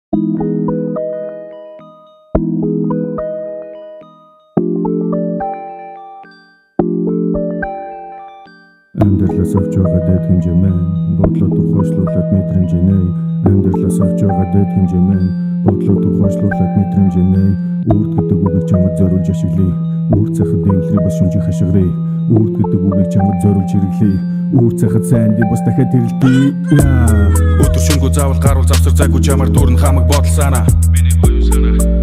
Амьдралаас авч байгаа дэд хэмжээ маань бодлоо турхойшлуулад мэдрэмжэнэ. Амьдралаас авч байгаа дэд хэмжээ маань бодлоо турхойшлуулад мэдрэмжэнэ. Үрд гэдэг үгийг чамд зориулж ашиглая. Үрд цахад дэвлэрий бас шүнжих хашгирая. Үрд гэдэг үгийг чамд зориулж хэрэглэе. Үрд цахад сайн ди бас дахиад хэрэглэе. Өдөр шөнөгүй заавал гаруул завсар зайгүй чамаар дүүрэн хамаг бодол санаа.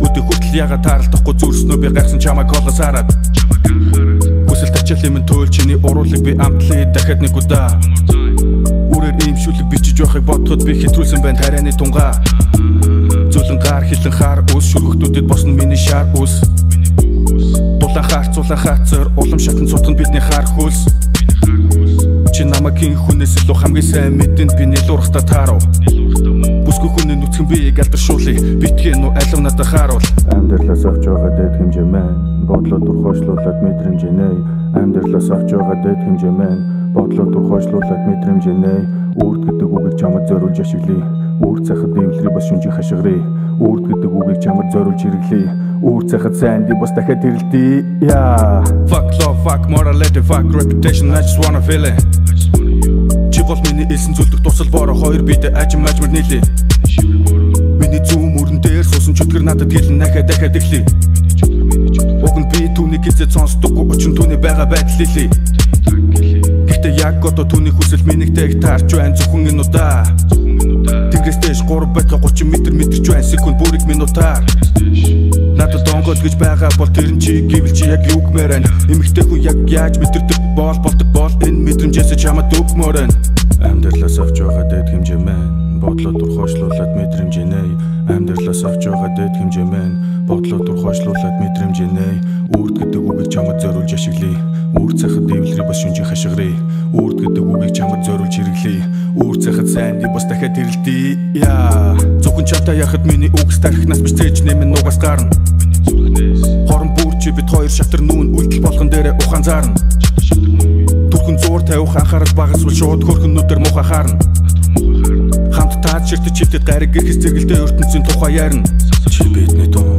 Өдөр хүртэл яга тааралдахгүй зүрснөө би гайхсан чамайг холоос хараад. Хүсэл тачаал юм төөл чиний уруулыг би амтлаа дахиад нэг удаа. Үрээр имшүүлэг бичиж байхыг бодоход би хэтрүүлсэн байна тарианы тунгаа. Зүлэн гар хилэн хаар ус шүрхтүүдэд босно миний шар ус. Дулаан хацар улам шатан цутганд бидний хар хөлс. Чи намайг хин хүнээс илүү хамгийн сайн мэдэнд би нэлуурхтаа таарав. Бүсгүй хүний нүцгэн биеийг алдаршуулъя. Битгий нү алив надад хааруул. Амьдралаас авч байгаа дэд хэмжээ маань бодлоо турхойшлуулад мэдрэмжэнэ. Амьдралаас авч байгаа дэд хэмжээ маань бодлоо турхойшлуулад мэдрэмжэнэ. Үрд гэдэг үгийг чамд зориулж ашиглая. Үрд цахад дэвлэрий бас шүнжих хашгирая. Үрд гэдэг үгийг чамд зориулж хэрэглэе. Үрд цахад сайн ди бас дахиад хэрэглэе. Fuck love, fuck morality, fuck reputation, I just wanna feel it. Чи бол миний элсэн зүйлдэх дурсал бороо хоёр бидэ ажим ажмар нийлээ. Миний зүүн мөрөн дээр суусан чөтгөр надад хэлэн дахиад эхлэе. Уг нь би түүнийг хизээ сонсдоггүй очин түүний байгаа байдал хэлье. Гэхдээ яг одоо түүний хүсэл минийгтэйг таарч байна зөвхөн энэ удаа. Тэнгэрээс дэш 3 байтга 30 метрч байна секунд бүрийг минутаар. Надад онгол гэж байгаа бол тэр нь чи гэвэл чи яг юу гэмээр байна. Эмэгтэй хүн яг яаж мэдэрдэг болдог бол энэ мэдрэмжээс чамд өгмөр байна. Амьдралаас авч байгаа дэд хэмжээ маань бодлоо турхойшлуулад мэдрэмжэнэ. Амьдралаас авч байгаа дэд хэмжээ маань бодлоо турхойшлуулад мэдрэмжэнэ. Үрд гэдэг үгийг чамд зориулж ашиглая. Үрд цахад дэвлэрий бас шүнжих хашгирая. Үрд гэдэг үгийг чамд зориулж хэрэглэе. Үрд цахад сайн ди бас дахиад хэрэглэе. Зөвхөн чамтай яхад миний үгс тархинаас биш цээж нэмэн нугас гарна. Хорон бүрчи бит хоёр шатар нүүн үйлдэл болгон дээрээ ухаан заарна. Түрхэн зуур тавих анхаарал багасвал шууд хөрхнүүдээр муухай хаарна. Хамт таад ширтэж чивтэд гариг гэрхэс зэрэгэлдээ ертөнцийн тухай ярина. Чи бидний дуу